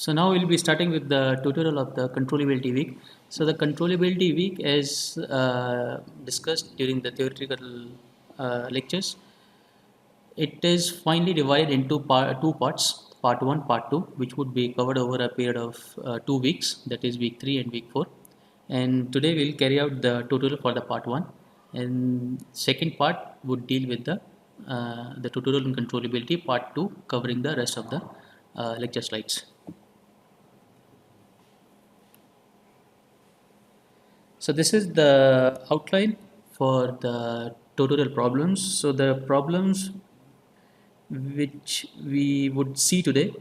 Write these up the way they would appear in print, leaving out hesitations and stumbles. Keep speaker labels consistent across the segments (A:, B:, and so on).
A: So now we'll be starting with the tutorial of the controllability week. So the controllability week, as discussed during the theoretical lectures, it is finally divided into two parts, part 1, part 2, which would be covered over a period of 2 weeks, that is week 3 and week 4. And today we'll carry out the tutorial for the part 1, and second part would deal with the tutorial in controllability, part 2, covering the rest of the lecture slides. So this is the outline for the tutorial problems. So the problems which we would see today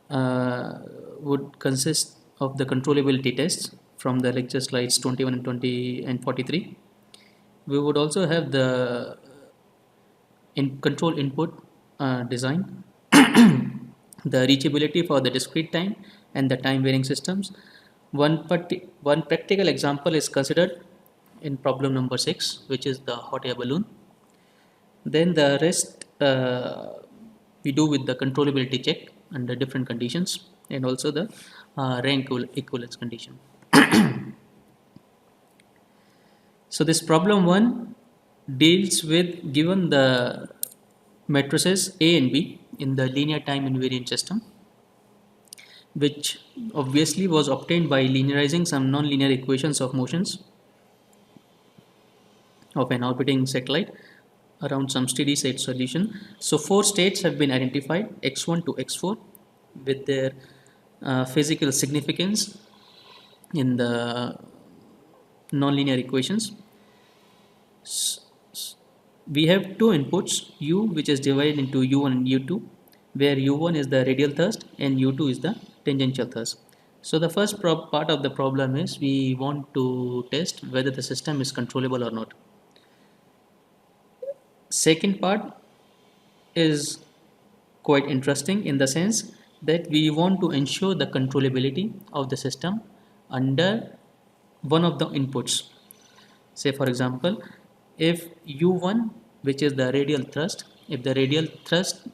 A: would consist of the controllability tests from the lecture slides 21 and 20 and 43. We would also have the control input design, the reachability for the discrete time and the time varying systems. One practical example is considered in problem number 6, which is the hot air balloon. Then the rest we do with the controllability check under different conditions, and also the rank equivalence condition. So this problem 1 deals with, given the matrices A and B in the linear time invariant system, which obviously was obtained by linearizing some nonlinear equations of motions of an orbiting satellite around some steady state solution. So 4 states have been identified, x1 to x4, with their physical significance in the nonlinear equations. We have two inputs, u, which is divided into u1 and u2, where u1 is the radial thrust and u2 is the tangential thrust. So the first part of the problem is we want to test whether the system is controllable or not. Second part is quite interesting in the sense that we want to ensure the controllability of the system under one of the inputs. Say for example, if u1, which is the radial thrust, if the radial thrust,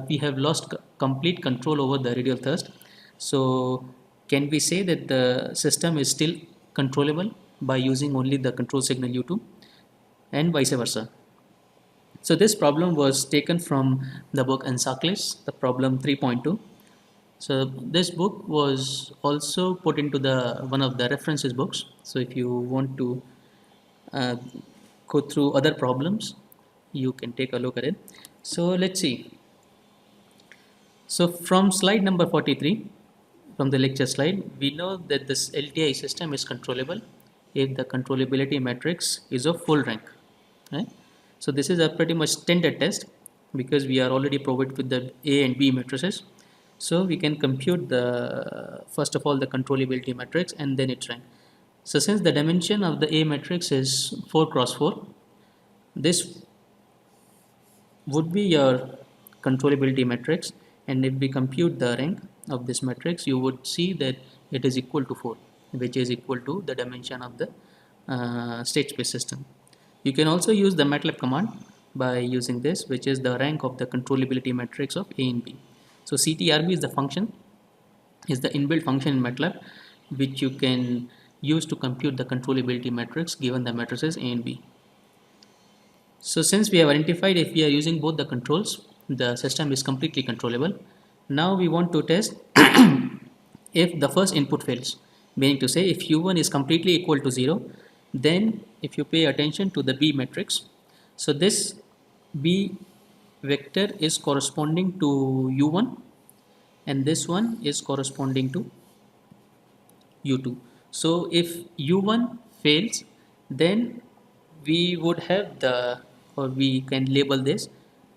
A: we have lost complete control over the radial thrust, so can we say that the system is still controllable by using only the control signal u2, and vice versa. So this problem was taken from the book Ensaklis, the problem 3.2. So this book was also put into the one of the references books. So if you want to go through other problems, you can take a look at it. So let's see. So from slide number 43, from the lecture slide, we know that this LTI system is controllable if the controllability matrix is of full rank, right? So this is a pretty much standard test because we are already provided with the A and B matrices. So we can compute the, first of all, the controllability matrix and then its rank. So since the dimension of the A matrix is 4 cross 4, this would be your controllability matrix, and if we compute the rank of this matrix, you would see that it is equal to 4, which is equal to the dimension of the state space system. You can also use the MATLAB command by using this, which is the rank of the controllability matrix of A and B. So CTRB is the function, is the inbuilt function in MATLAB, which you can use to compute the controllability matrix given the matrices A and B. So since we have identified if we are using both the controls, the system is completely controllable. Now we want to test if the first input fails, meaning to say if u1 is completely equal to 0, then if you pay attention to the B matrix, so this B vector is corresponding to u1 and this one is corresponding to u2. So if u1 fails, then we would have the, or we can label this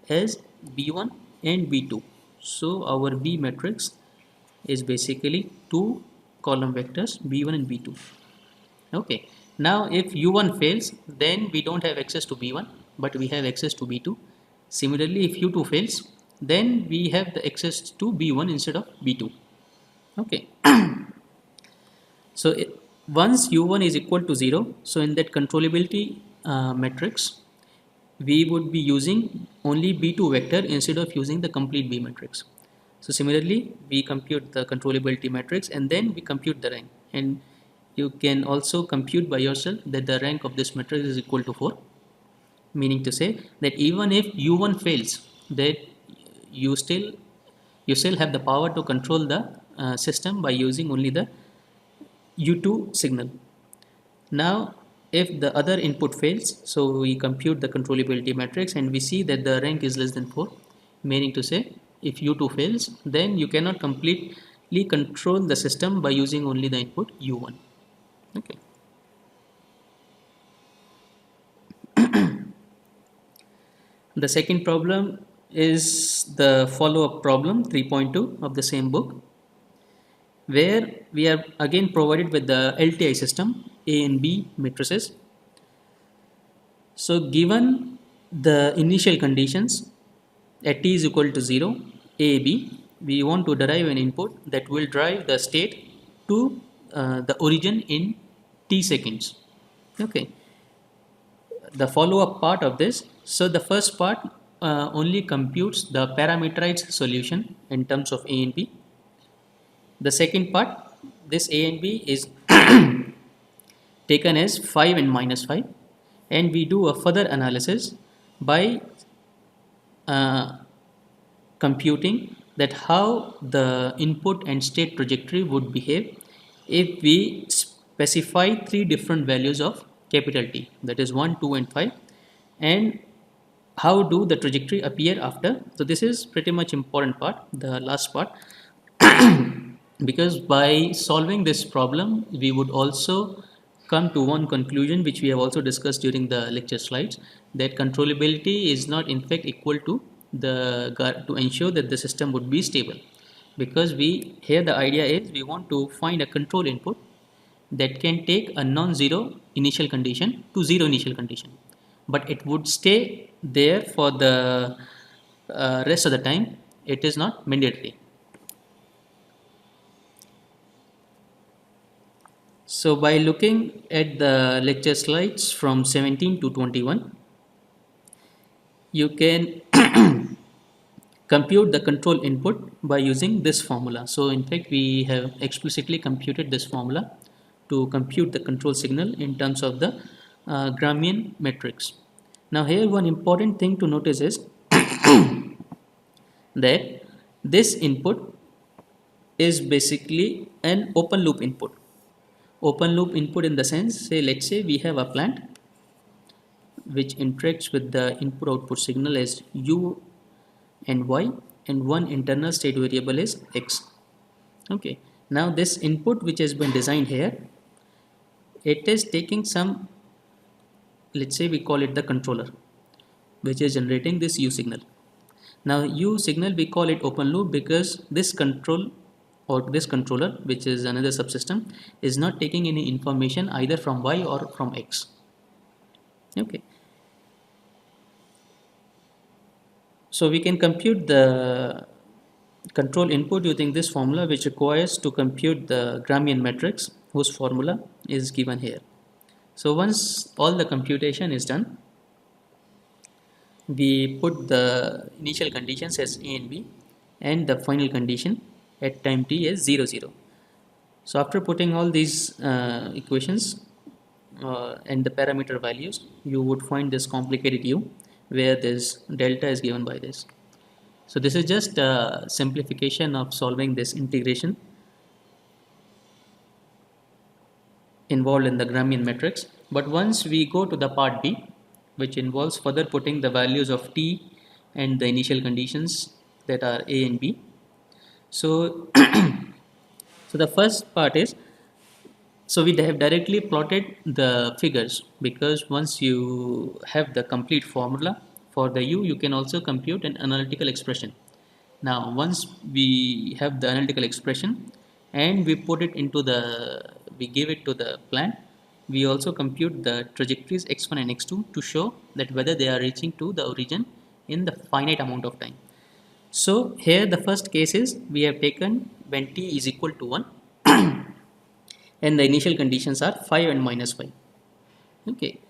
A: as b1 and b2. So our B matrix is basically two column vectors b1 and b2. Okay. Now if u1 fails, then we don't have access to b1, but we have access to b2. Similarly, if u2 fails, then we have the access to b1 instead of b2. Okay. So once u1 is equal to 0, so in that controllability matrix, we would be using only b2 vector instead of using the complete B matrix. So similarly, we compute the controllability matrix and then we compute the rank. And you can also compute by yourself that the rank of this matrix is equal to 4, meaning to say that even if u1 fails, that you still you still have the power to control the system by using only the u2 signal. Now, if the other input fails, so we compute the controllability matrix and we see that the rank is less than 4, meaning to say if u2 fails, then you cannot completely control the system by using only the input u1. Okay. The second problem is the follow-up problem 3.2 of the same book, where we are again provided with the LTI system A and B matrices. So given the initial conditions at t is equal to 0, a, b, we want to derive an input that will drive the state to the origin in t seconds. Okay, the follow-up part of this, so the first part only computes the parameterized solution in terms of a and b. The second part, this a and b is taken as 5 and minus 5, and we do a further analysis by uh, computing that how the input and state trajectory would behave if we specify three different values of capital T, that is 1, 2 and 5, and how do the trajectory appear after. So this is pretty much important part, the last part, because by solving this problem we would also come to one conclusion which we have also discussed during the lecture slides, that controllability is not in fact equal to the to ensure that the system would be stable, because we here the idea is we want to find a control input that can take a non-zero initial condition to zero initial condition, but it would stay there for the rest of the time. It is not mandatory. So by looking at the lecture slides from 17 to 21, you can compute the control input by using this formula. So in fact we have explicitly computed this formula to compute the control signal in terms of the Gramian matrix. Now here one important thing to notice is that this input is basically an open loop input. Open loop input in the sense, say let's say we have a plant which interacts with the input output signal as u and y, and one internal state variable is x. Okay, now this input which has been designed here, it is taking some, let's say we call it the controller, which is generating this u signal. Now u signal we call it open loop because this control or this controller, which is another subsystem, is not taking any information either from y or from x. Okay, so we can compute the control input using this formula, which requires to compute the Gramian matrix, whose formula is given here. So once all the computation is done, we put the initial conditions as a and b and the final condition at time t is 0, 0. So after putting all these equations and the parameter values, you would find this complicated u, where this delta is given by this. So this is just a simplification of solving this integration involved in the Gramian matrix. But once we go to the part B, which involves further putting the values of t and the initial conditions that are a and b. So, so the first part is, so we have directly plotted the figures, because once you have the complete formula for the u, you can also compute an analytical expression. Now once we have the analytical expression and we put it into we give it to the plant, we also compute the trajectories x1 and x2 to show that whether they are reaching to the origin in the finite amount of time. So here the first case is we have taken when t is equal to 1 and the initial conditions are 5 and minus 5. Okay,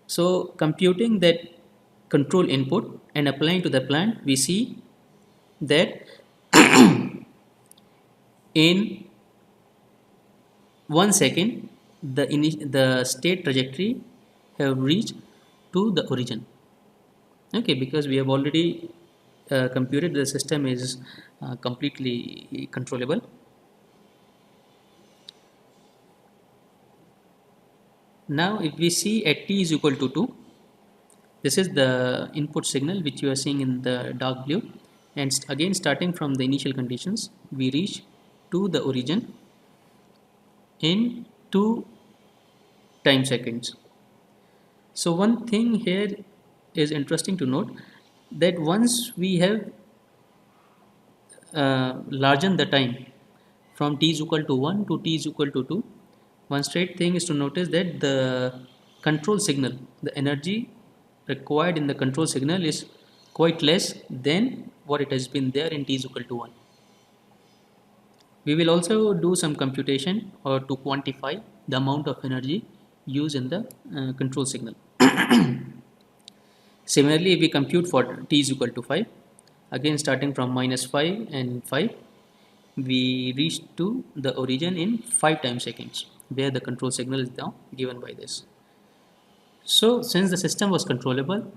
A: so computing that control input and applying to the plant, we see that in 1 second the state trajectory have reached to the origin. Okay, because we have already computed the system is completely controllable. Now if we see at t is equal to 2, this is the input signal which you are seeing in the dark blue, and again starting from the initial conditions we reach to the origin in 2 time seconds. So one thing here is interesting to note, that once we have largen the time from t is equal to 1 to t is equal to 2, one straight thing is to notice that the control signal, the energy required in the control signal is quite less than what it has been there in t is equal to 1. We will also do some computation or to quantify the amount of energy used in the control signal. Similarly, if we compute for t is equal to 5, again starting from minus 5 and 5, we reach to the origin in 5 time seconds, where the control signal is now given by this. So since the system was controllable,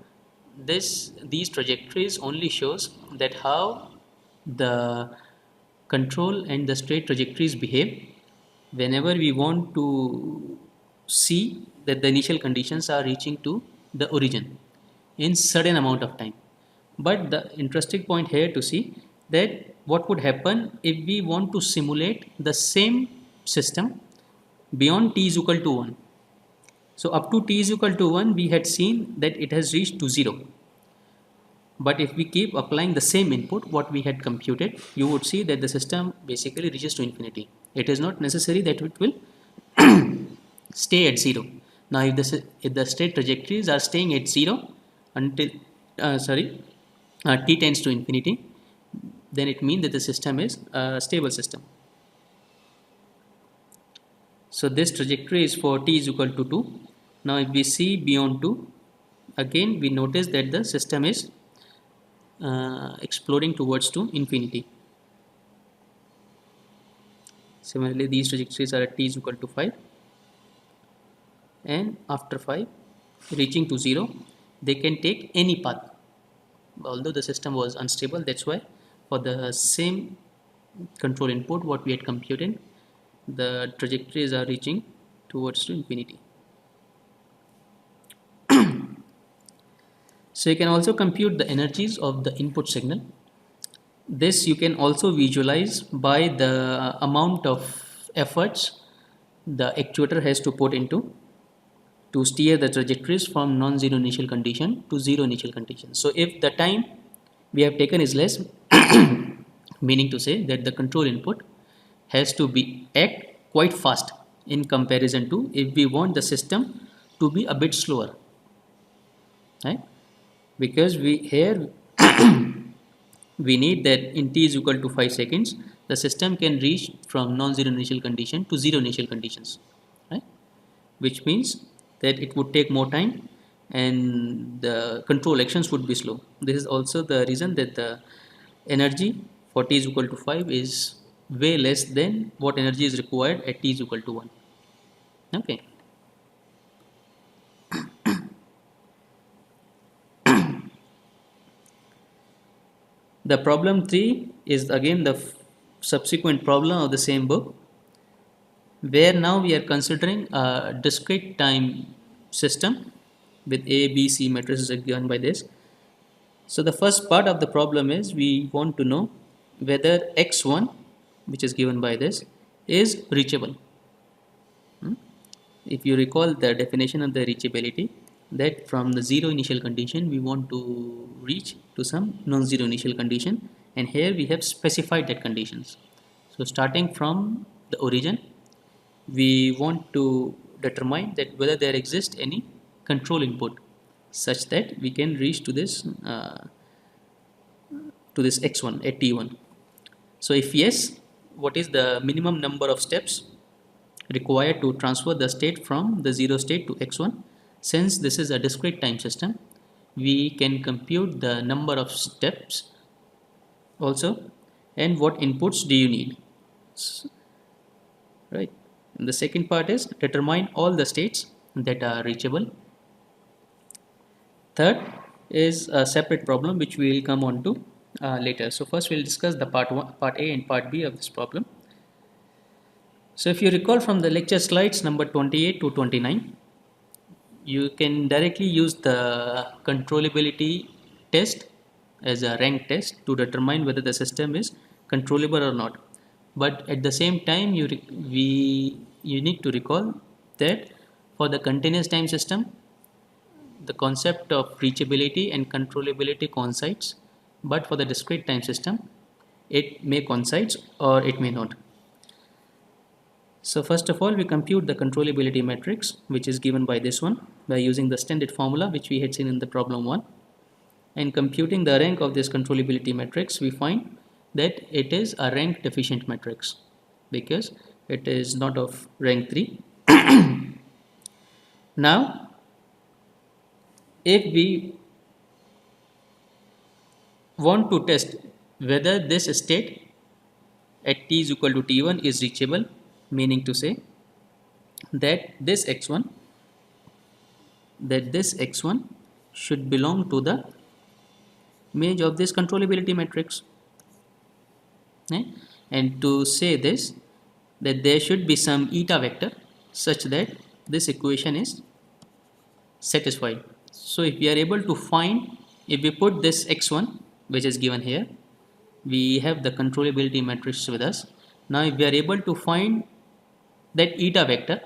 A: these trajectories only shows that how the control and the state trajectories behave whenever we want to see that the initial conditions are reaching to the origin in certain amount of time. But the interesting point here to see that what would happen if we want to simulate the same system beyond t is equal to 1. So up to t is equal to 1, we had seen that it has reached to 0. But if we keep applying the same input, what we had computed, you would see that the system basically reaches to infinity. It is not necessary that it will stay at 0. Now, if the state trajectories are staying at 0 until, t tends to infinity, then it means that the system is a stable system. So this trajectory is for t is equal to 2. Now if we see beyond 2, again we notice that the system is exploding towards to infinity. Similarly, these trajectories are at t is equal to 5, and after 5 reaching to 0, they can take any path. Although the system was unstable, that's why for the same control input what we had computed, the trajectories are reaching towards to infinity. So you can also compute the energies of the input signal. This you can also visualize by the amount of efforts the actuator has to put into to steer the trajectories from non-zero initial condition to zero initial condition. So if the time we have taken is less, meaning to say that the control input has to be act quite fast in comparison to if we want the system to be a bit slower, right? Because we here we need that in t is equal to 5 seconds, the system can reach from non-zero initial condition to zero initial conditions, right? Which means that it would take more time and the control actions would be slow. This is also the reason that the energy for t is equal to 5 is way less than what energy is required at t is equal to 1. Okay. The problem 3 is again the subsequent problem of the same book, where now we are considering a discrete time system with A, B, C matrices given by this. So the first part of the problem is we want to know whether x1, which is given by this, is reachable. If you recall the definition of the reachability, that from the zero initial condition we want to reach to some non-zero initial condition, and here we have specified that conditions. So starting from the origin, we want to determine that whether there exists any control input such that we can reach to this x1 at t1. So if yes, what is the minimum number of steps required to transfer the state from the zero state to x1? Since this is a discrete time system, we can compute the number of steps also, and what inputs do you need. right? And the second part is determine all the states that are reachable. Third is a separate problem which we will come on to later. So first we'll discuss the part A and part B of this problem. So if you recall from the lecture slides number 28 to 29, you can directly use the controllability test as a rank test to determine whether the system is controllable or not. But at the same time, you need to recall that for the continuous time system, the concept of reachability and controllability coincides, but for the discrete time system, it may coincide or it may not. So first of all, we compute the controllability matrix, which is given by this one by using the standard formula which we had seen in the problem 1. And computing the rank of this controllability matrix, we find that it is a rank deficient matrix because it is not of rank 3. Now, if we want to test whether this state at t is equal to t1 is reachable, meaning to say that this x1 should belong to the image of this controllability matrix, and to say this, that there should be some eta vector such that this equation is satisfied. So if we are able to find, if we put this x1 which is given here, we have the controllability matrix with us. Now if we are able to find that eta vector,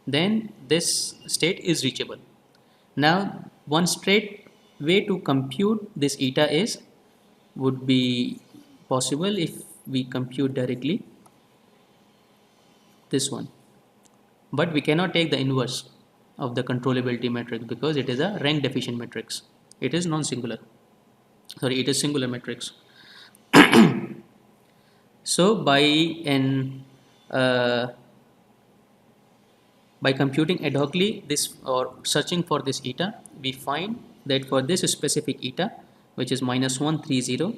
A: then this state is reachable. Now one straight way to compute this eta would be possible if we compute directly this one, but we cannot take the inverse of the controllability matrix because it is a rank deficient matrix. It is non-singular, sorry, it is singular matrix. So by computing ad hocly this or searching for this eta, we find that for this specific eta, which is -130,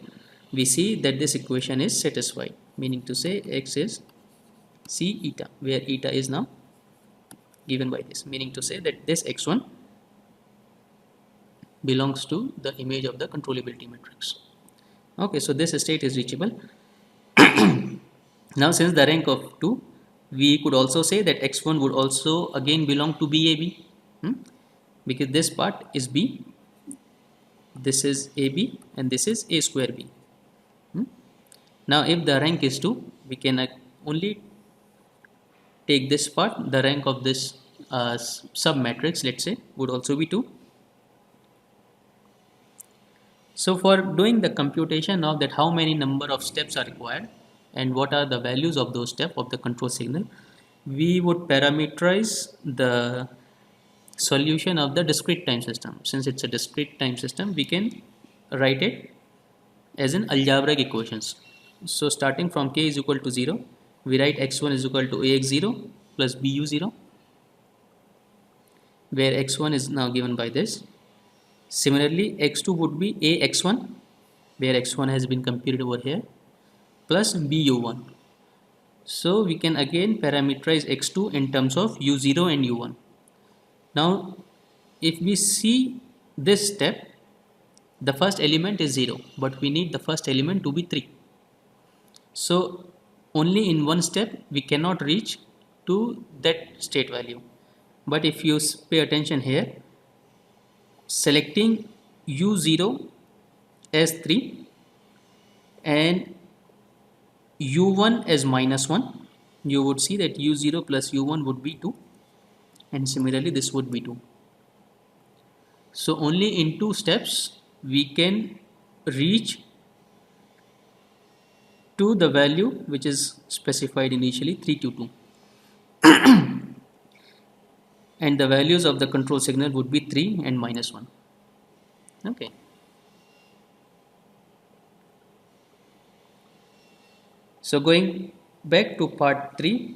A: we see that this equation is satisfied, meaning to say x is c eta, where eta is now given by this, meaning to say that this x1 belongs to the image of the controllability matrix. Okay, so this state is reachable. Now since the rank of 2, we could also say that x1 would also again belong to BAB, because this part is B, this is AB, and this is A square B. Now if the rank is 2, we can only take this part, the rank of this sub matrix, let's say, would also be 2. So for doing the computation of that, how many number of steps are required and what are the values of those steps of the control signal, we would parameterize the solution of the discrete time system. Since it's a discrete time system, we can write it as in algebraic equations. So starting from k is equal to 0, we write x1 is equal to ax0 plus bu0, where x1 is now given by this. Similarly, x2 would be ax1, where x1 has been computed over here, plus bu1. So we can again parameterize x2 in terms of u0 and u1. Now if we see this step, the first element is 0, but we need the first element to be 3. So only in one step we cannot reach to that state value. But if you pay attention here, selecting u0 as 3 and u1 as -1, you would see that u0 plus u1 would be 2, and similarly this would be 2. So only in 2 steps we can reach to the value which is specified initially, 3 to 2. And the values of the control signal would be 3 and -1. Okay. So going back to part 3,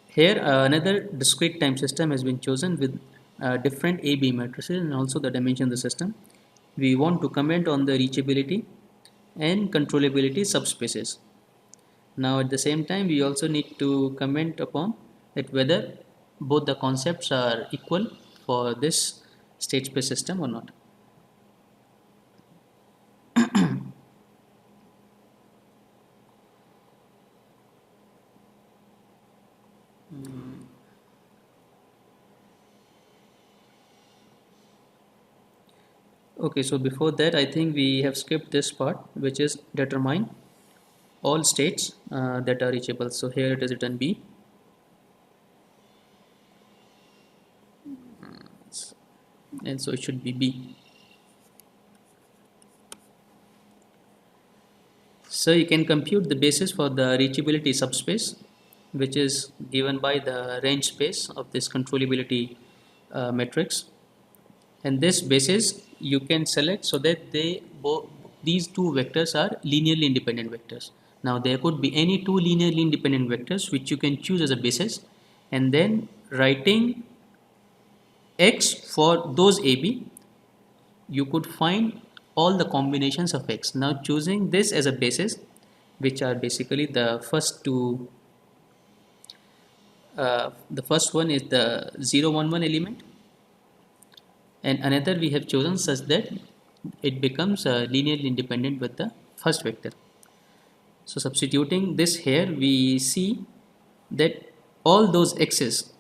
A: here another discrete time system has been chosen with different AB matrices and also the dimension of the system. We want to comment on the reachability and controllability subspaces. Now at the same time we also need to comment upon that whether both the concepts are equal for this state space system or not. Okay, so before that I think we have skipped this part, which is determine all states that are reachable. So here it is written B, and so it should be B. So you can compute the basis for the reachability subspace, which is given by the range space of this controllability matrix. And this basis you can select so that these two vectors are linearly independent vectors. Now there could be any two linearly independent vectors which you can choose as a basis, and then writing x for those AB, you could find all the combinations of x. Now choosing this as a basis, which are basically the first two, the first one is the 0 1 1 element, and another we have chosen such that it becomes linearly independent with the first vector. So substituting this here, we see that all those x's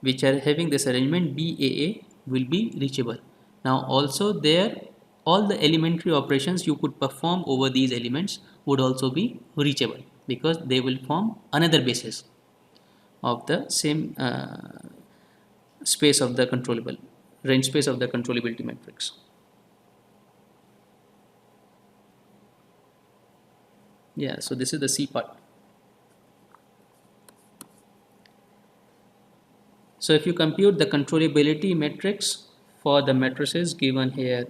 A: which are having this arrangement BAA will be reachable. Now also there, all the elementary operations you could perform over these elements would also be reachable, because they will form another basis of the same space of the controllable, range space of the controllability matrix. Yeah, so this is the C part. So if you compute the controllability matrix for the matrices given here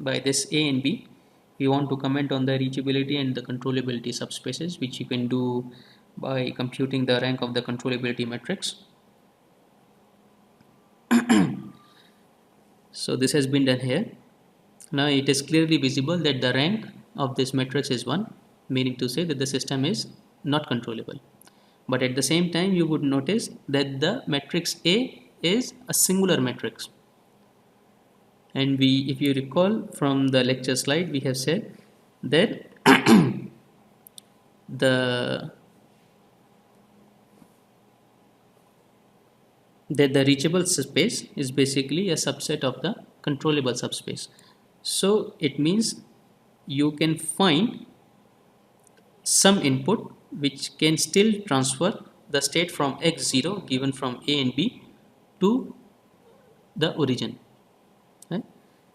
A: by this A and B, we want to comment on the reachability and the controllability subspaces, which you can do by computing the rank of the controllability matrix. So this has been done here. Now it is clearly visible that the rank of this matrix is 1, meaning to say that the system is not controllable. But at the same time you would notice that the matrix A is a singular matrix. And we, if you recall from the lecture slide, we have said that the reachable space is basically a subset of the controllable subspace. So it means you can find some input which can still transfer the state from x0 given from A and B to the origin, right?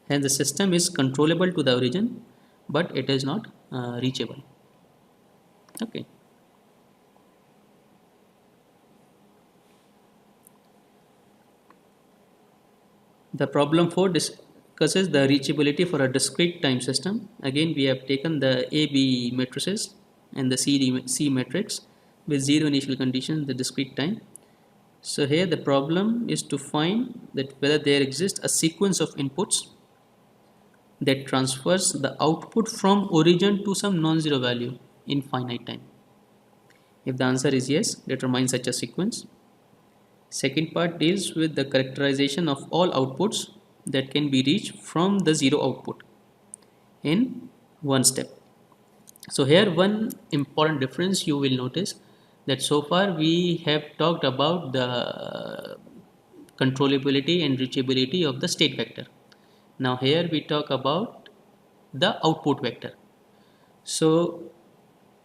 A: And the system is controllable to the origin, but it is not reachable. Okay. The problem 4 discusses the reachability for a discrete time system. Again, we have taken the AB matrices and the C matrix with 0 initial condition, the discrete time. So here the problem is to find that whether there exists a sequence of inputs that transfers the output from origin to some non-zero value in finite time. If the answer is yes, determine such a sequence. Second part deals with the characterization of all outputs that can be reached from the zero output in one step. So here one important difference you will notice, that so far we have talked about the controllability and reachability of the state vector. Now here we talk about the output vector. So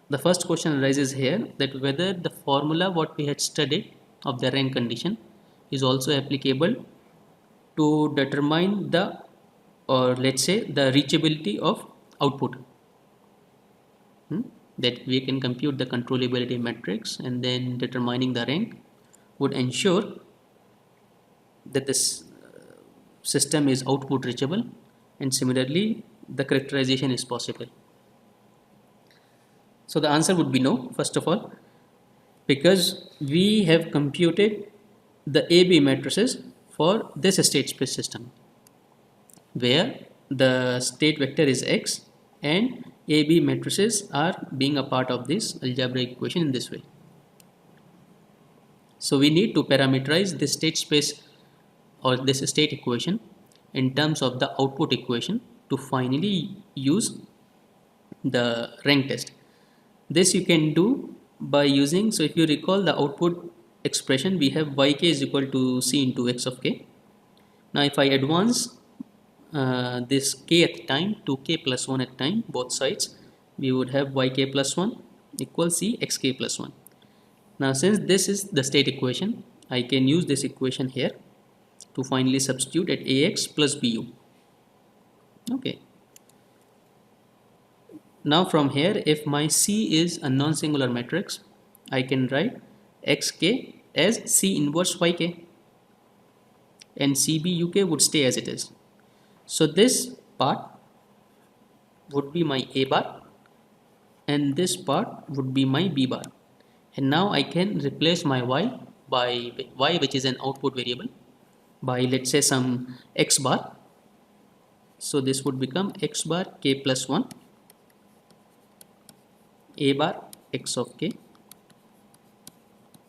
A: the first question arises here, that whether the formula what we had studied of the rank condition is also applicable to determine the, or let's say the reachability of output. That we can compute the controllability matrix, and then determining the rank would ensure that this system is output reachable, and similarly the characterization is possible. So the answer would be no, first of all, because we have computed the AB matrices for this state space system, where the state vector is x and AB matrices are being a part of this algebraic equation in this way. So we need to parameterize this state space or this state equation in terms of the output equation to finally use the rank test. This you can do by using, so if you recall the output expression, we have yk is equal to c into x of k. Now if I advance this k at time to k plus 1 at time, both sides, we would have yk plus 1 equals c xk plus 1. Now since this is the state equation, I can use this equation here to finally substitute at ax plus bu. Okay. Now from here, if my C is a non-singular matrix, I can write xk as C inverse yk, and cbuk would stay as it is. So this part would be my a bar and this part would be my b bar. And now I can replace my y by y, which is an output variable, by let's say some x bar. So this would become x bar k plus 1 a bar x of k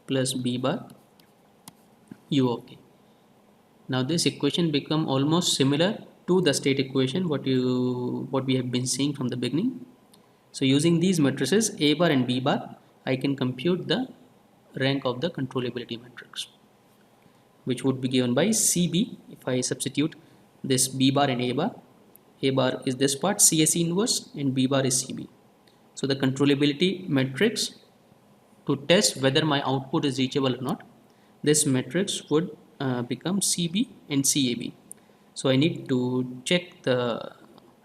A: plus b bar u of k. Now this equation become almost similar to the state equation what we have been seeing from the beginning. So using these matrices a bar and b bar, I can compute the rank of the controllability matrix, which would be given by CB. If I substitute this b bar and a bar is this part CAC inverse and b bar is CB. So the controllability matrix, to test whether my output is reachable or not, this matrix would become CB and CAB. So I need to check the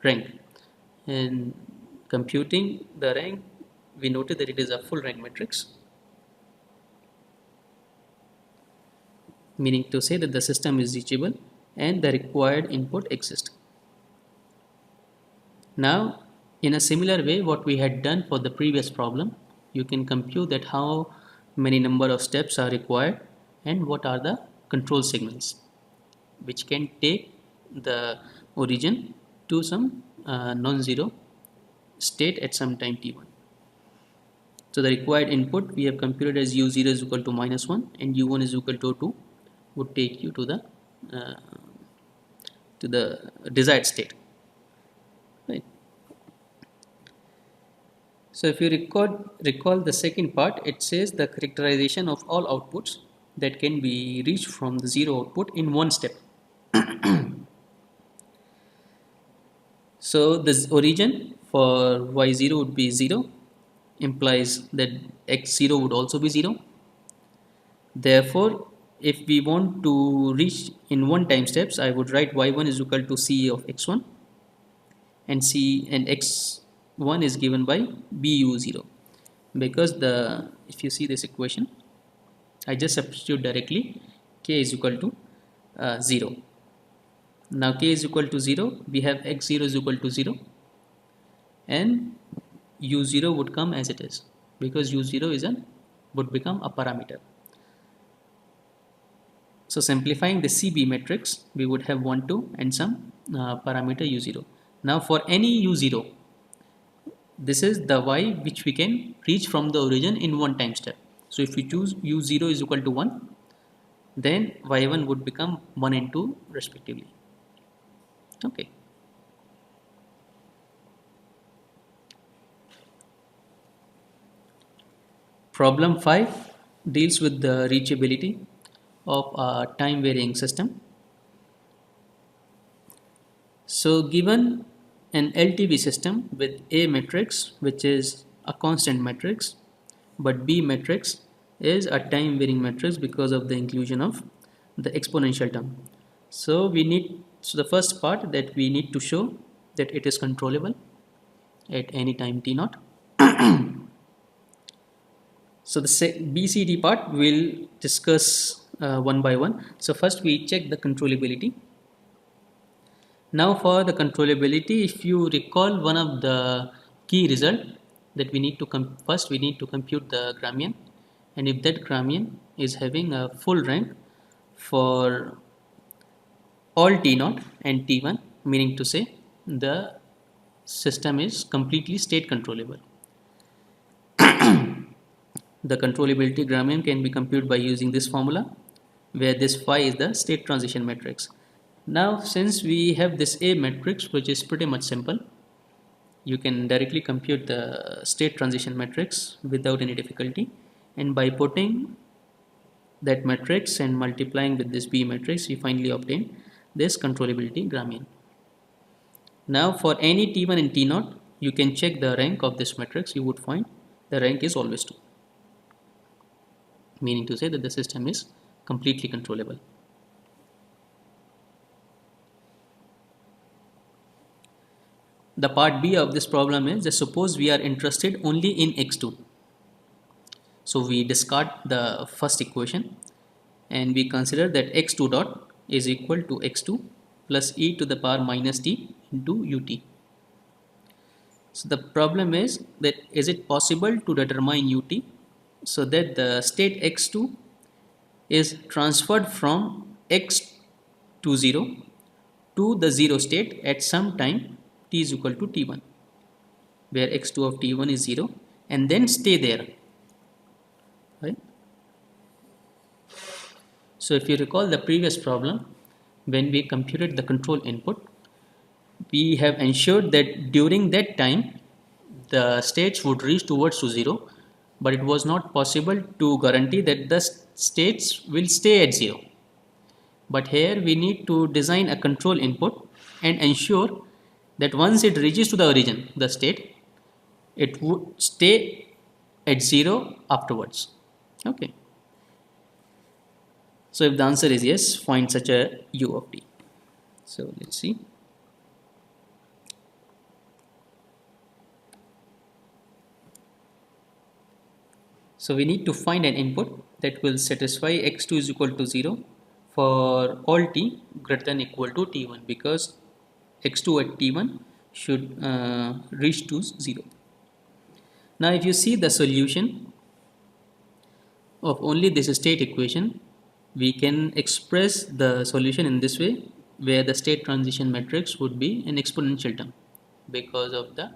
A: rank. And computing the rank, we noted that it is a full rank matrix, meaning to say that the system is reachable and the required input exists. Now in a similar way, what we had done for the previous problem, you can compute that how many number of steps are required and what are the control signals which can take the origin to some non-zero state at some time t1. So the required input we have computed as u0 is equal to -1 and u1 is equal to 2 would take you to the desired state. Right. So if you recall the second part, it says the characterization of all outputs that can be reached from the zero output in one step. So this origin for y0 would be 0, implies that x0 would also be 0. Therefore, if we want to reach in one time steps, I would write y1 is equal to c of x1 and c and x1 is given by bu0, because if you see this equation, I just substitute directly k is equal to 0. Now k is equal to 0, we have x0 is equal to 0 and u0 would come as it is, because u0 would become a parameter. So simplifying the CB matrix, we would have 1, 2 and some parameter u0. Now for any u0, this is the y which we can reach from the origin in one time step. So if we choose u0 is equal to 1, then y1 would become 1 and 2 respectively. Okay. Problem 5 deals with the reachability of a time varying system. So given an LTV system with A matrix, which is a constant matrix, but B matrix is a time varying matrix because of the inclusion of the exponential term. So the first part that we need to show that it is controllable at any time t0. So the BCD part we'll discuss one by one. So first we check the controllability. Now for the controllability, if you recall one of the key result that we need to first we need to compute the Gramian, and if that Gramian is having a full rank for all t0 and t1, meaning to say the system is completely state controllable. The controllability grammar can be computed by using this formula, where this phi is the state transition matrix. Now, since we have this A matrix, which is pretty much simple, you can directly compute the state transition matrix without any difficulty. And by putting that matrix and multiplying with this B matrix, we finally obtain this controllability grammar. Now, for any T1 and T0, you can check the rank of this matrix. You would find the rank is always 2, meaning to say that the system is completely controllable. The part B of this problem is that suppose we are interested only in x2. So we discard the first equation and we consider that x2 dot is equal to x2 plus e to the power minus t into ut. So the problem is that is it possible to determine ut so that the state x2 is transferred from x to 0 to the 0 state at some time t is equal to t1, where x2 of t1 is 0 and then stay there, right? So if you recall the previous problem, when we computed the control input, we have ensured that during that time the states would reach towards to 0, but it was not possible to guarantee that the states will stay at 0. But here we need to design a control input and ensure that once it reaches to the origin, the state, it would stay at 0 afterwards. Okay. So if the answer is yes, find such a u of t. So let's see. So we need to find an input that will satisfy x2 is equal to 0 for all t greater than equal to t1, because x2 at t1 should reach to 0. Now if you see the solution of only this state equation, we can express the solution in this way, where the state transition matrix would be an exponential term because of the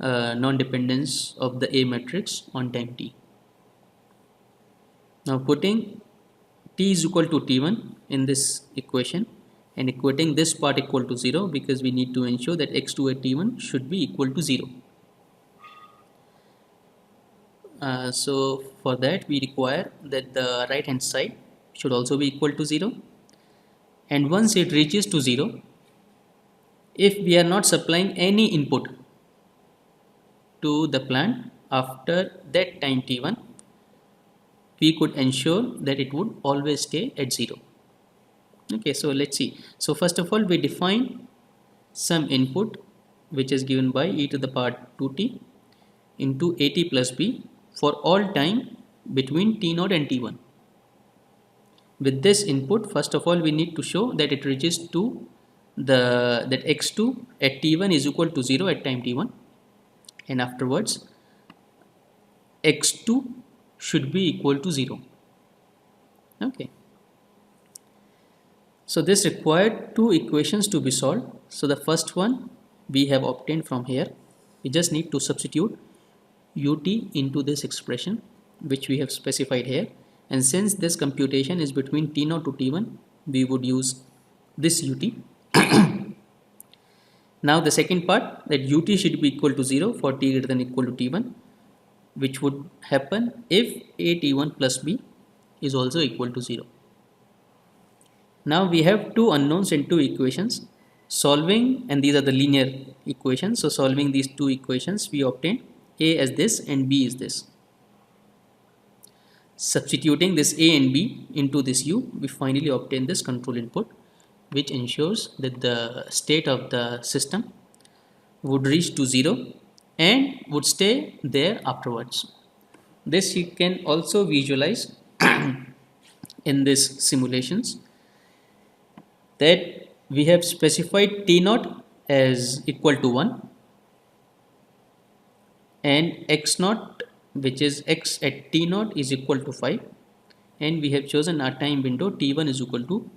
A: non-dependence of the A matrix on time t. Now putting t is equal to t1 in this equation and equating this part equal to 0, because we need to ensure that x2 at t1 should be equal to 0. So for that we require that the right hand side should also be equal to 0, and once it reaches to 0, if we are not supplying any input to the plant after that time t1, we could ensure that it would always stay at 0. Okay, so let's see. So first of all, we define some input which is given by e to the power 2t into at plus b for all time between t0 and t1. With this input, first of all, we need to show that it reaches to that x2 at t1 is equal to 0 at time t1, and afterwards x2 should be equal to 0. Okay. So this required two equations to be solved. So the first one we have obtained from here. We just need to substitute ut into this expression which we have specified here, and since this computation is between t0 to t1, we would use this ut. Now the second part, that ut should be equal to 0 for t greater than equal to t1, which would happen if at1 plus b is also equal to 0. Now we have two unknowns and two equations. Solving, and these are the linear equations, so solving these two equations, we obtain a as this and b is this. Substituting this a and b into this u, we finally obtain this control input, which ensures that the state of the system would reach to 0 and would stay there afterwards. This you can also visualize in these simulations, that we have specified t0 as equal to 1 and x0, which is x at t0 is equal to 5, and we have chosen our time window t1 is equal to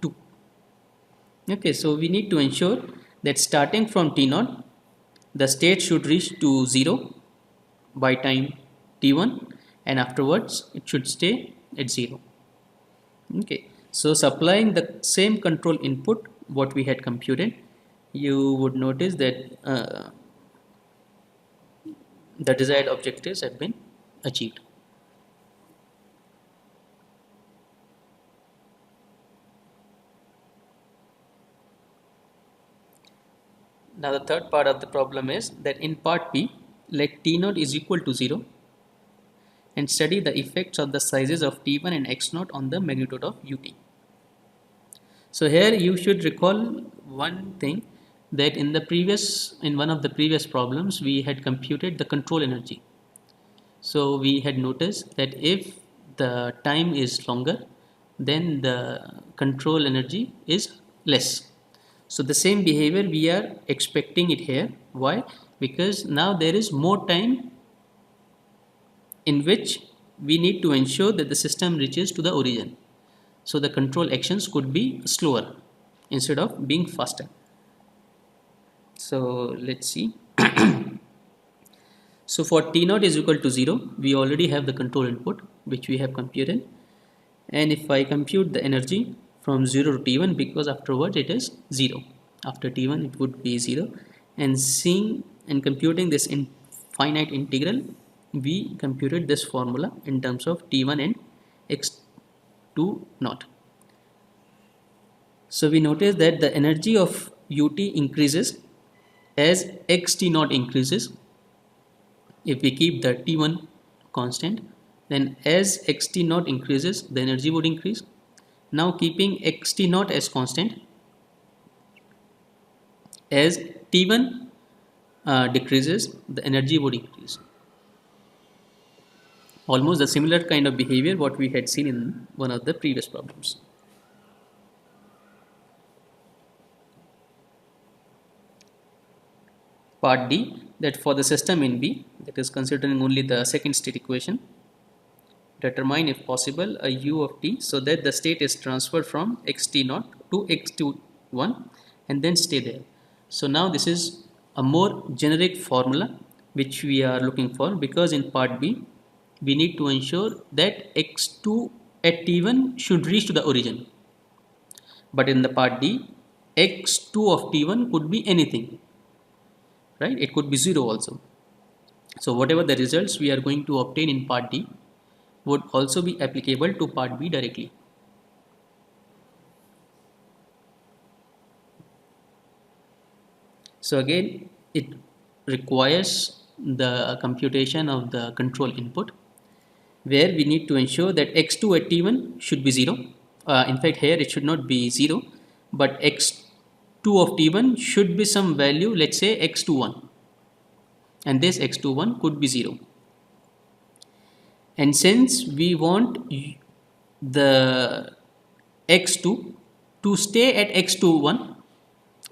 A: 2. Okay, so we need to ensure that starting from t0 the state should reach to 0 by time t1, and afterwards it should stay at 0. Okay, so supplying the same control input what we had computed, you would notice that the desired objectives have been achieved. Now the third part of the problem is that in part B, let T naught is equal to 0 and study the effects of the sizes of T1 and X naught on the magnitude of UT. So here you should recall one thing, that in one of the previous problems we had computed the control energy. So we had noticed that if the time is longer, then the control energy is less. So the same behavior we are expecting it here. Why? Because now there is more time in which we need to ensure that the system reaches to the origin. So the control actions could be slower instead of being faster. So let's see. So for T naught is equal to 0, we already have the control input which we have computed. And if I compute the energy from 0 to T1, because afterwards it is 0. After T1 it would be 0. And seeing and computing this finite integral, we computed this formula in terms of T1 and x2 naught. So we notice that the energy of UT increases as xt naught increases. If we keep the T1 constant, then as xt naught increases, the energy would increase. Now keeping xt naught as constant, as T1 decreases, the energy would increase. Almost the similar kind of behavior what we had seen in one of the previous problems. Part D, that for the system in B, that is considering only the second state equation, determine if possible a u of t so that the state is transferred from xt0 to x21 and then stay there. So now this is a more generic formula which we are looking for, because in part B we need to ensure that x2 at t1 should reach to the origin, but in the part D x2 of t1 could be anything, right? It could be 0 also. So whatever the results we are going to obtain in part D would also be applicable to part B directly. So again, it requires the computation of the control input, where we need to ensure that x2 at t1 should be 0. In fact, here it should not be 0, but x2 of t1 should be some value, let's say x21, and this x21 could be 0. And since we want the x2 to stay at x21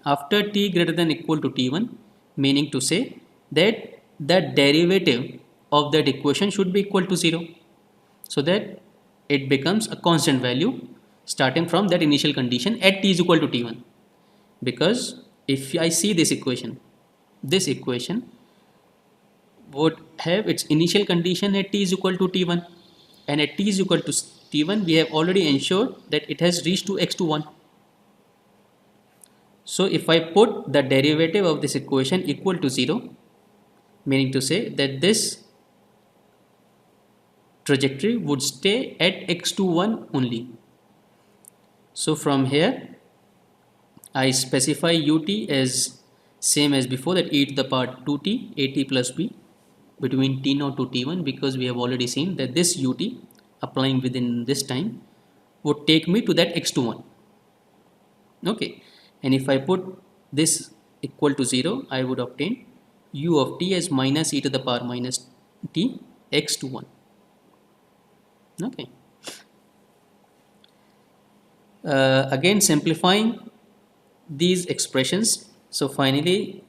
A: after t greater than equal to t1, meaning to say that the derivative of that equation should be equal to 0, so that it becomes a constant value starting from that initial condition at t is equal to t1. Because if I see this equation would have its initial condition at t is equal to t1, and at t is equal to t1 we have already ensured that it has reached to x21. So if I put the derivative of this equation equal to 0, meaning to say that this trajectory would stay at x21 only. So from here I specify ut as same as before, that e to the power 2t at plus b between t0 to t1, because we have already seen that this ut applying within this time would take me to that x21. Okay, and if I put this equal to 0, I would obtain u of t as minus e to the power minus t x21. Okay. Again simplifying these expressions, so finally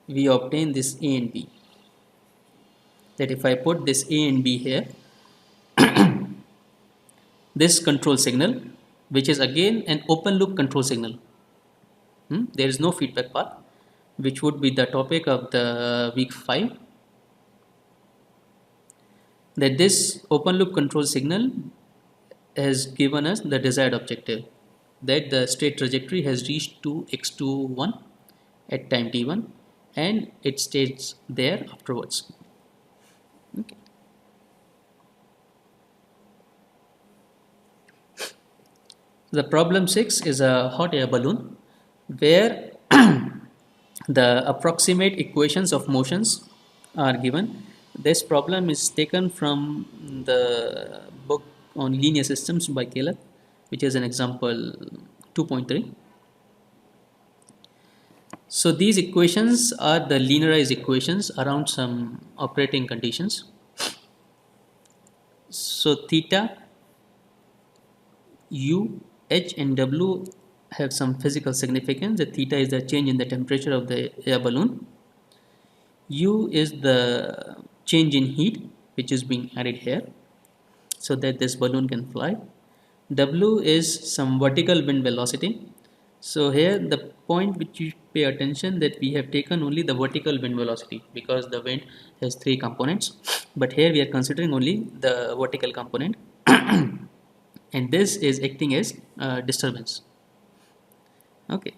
A: we obtain this a and b, that if I put this a and b here, this control signal, which is again an open loop control signal, there is no feedback path, which would be the topic of the week 5, that this open loop control signal has given us the desired objective, that the state trajectory has reached to x21 at time t1 and it stays there afterwards. Okay. The problem 6 is a hot air balloon where the approximate equations of motions are given. This problem is taken from the book on linear systems by Caleb, which is an example 2.3. So these equations are the linearized equations around some operating conditions. So theta, U, H and W have some physical significance. The theta is the change in the temperature of the air balloon. U is the change in heat which is being added here so that this balloon can fly. W is some vertical wind velocity. So here the point which you pay attention that we have taken only the vertical wind velocity because the wind has 3 components, but here we are considering only the vertical component and this is acting as disturbance. Okay,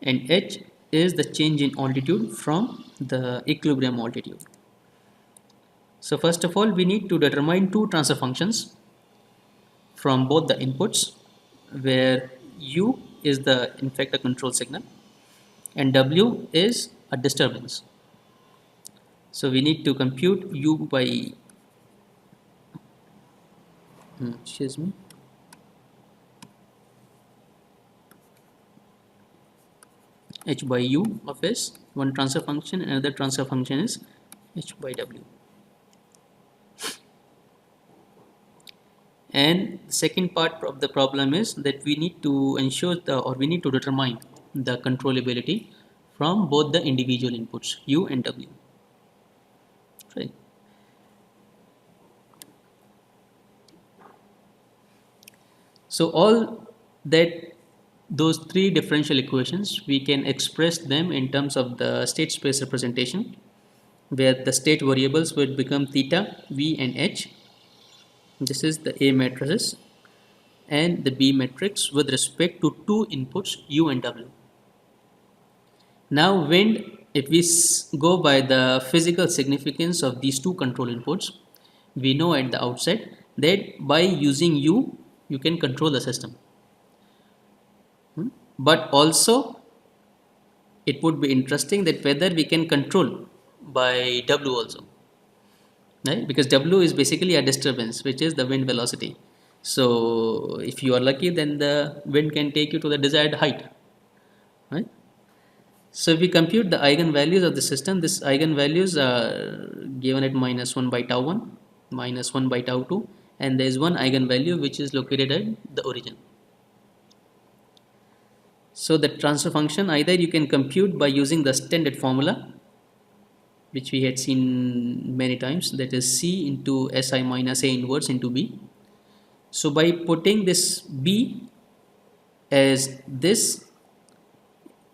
A: and H is the change in altitude from the equilibrium altitude. So first of all we need to determine two transfer functions from both the inputs where U is the in fact a control signal and W is a disturbance. So we need to compute U by excuse me H by U of S, one transfer function, another transfer function is H by W. And the second part of the problem is that we need to ensure we need to determine the controllability from both the individual inputs U and W. Right. So all that those three differential equations we can express them in terms of the state space representation where the state variables would become theta, V and H. This is the A matrices and the B matrix with respect to two inputs U and W. Now wind, if we go by the physical significance of these two control inputs, we know at the outset that by using U you can control the system. But also it would be interesting that whether we can control by W also, right? Because W is basically a disturbance which is the wind velocity. So if you are lucky then the wind can take you to the desired height, right? So if we compute the eigenvalues of the system, this eigenvalues are given at -1 by tau 1, -1 by tau 2 and there is one eigenvalue which is located at the origin. So the transfer function either you can compute by using the standard formula which we had seen many times, that is C into Si minus A inverse into B. So by putting this B as this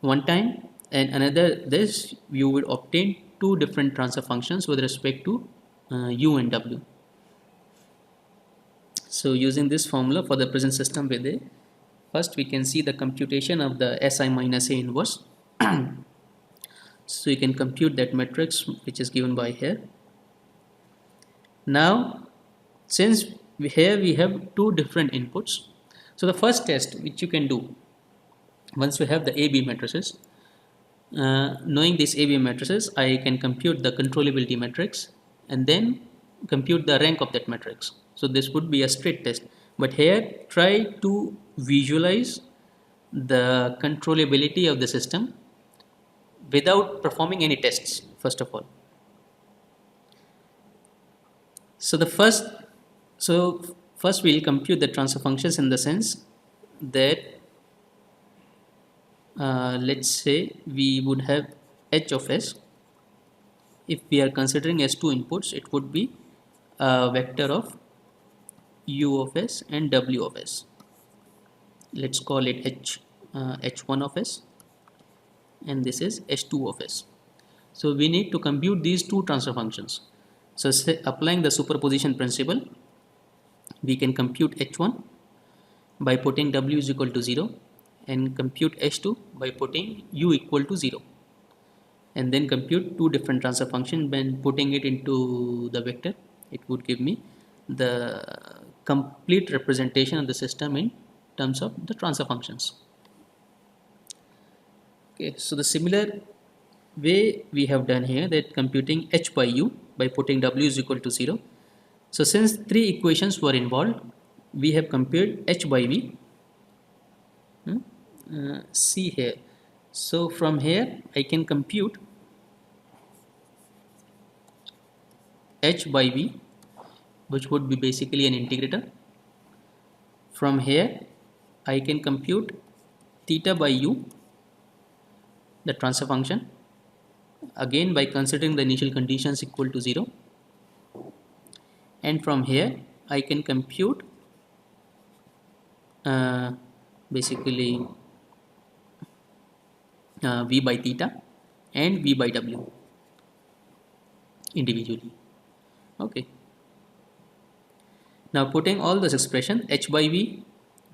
A: one time and another this, you would obtain two different transfer functions with respect to U and W. So using this formula for the present system with A, first we can see the computation of the Si minus A inverse. So you can compute that matrix which is given by here. Now since here we have two different inputs, so the first test which you can do once you have the AB matrices, knowing these AB matrices I can compute the controllability matrix and then compute the rank of that matrix. So this would be a straight test, but here try to visualize the controllability of the system without performing any tests first of all. So first we'll compute the transfer functions in the sense that let's say we would have H of S. If we are considering as two inputs, it would be a vector of U of S and W of S. Let's call it H1 of S and this is h2 of s. So we need to compute these two transfer functions. So applying the superposition principle, we can compute h1 by putting w is equal to 0 and compute h2 by putting u equal to 0, and then compute two different transfer functions. When putting it into the vector, it would give me the complete representation of the system in terms of the transfer functions. Okay, so the similar way we have done here, that computing h by u by putting w is equal to 0. So since three equations were involved, we have compared h by v. See here. So from here I can compute h by v, which would be basically an integrator. From here I can compute theta by u, the transfer function, again by considering the initial conditions equal to 0. And from here I can compute basically v by theta and v by w individually. Okay, now putting all this expression h by v,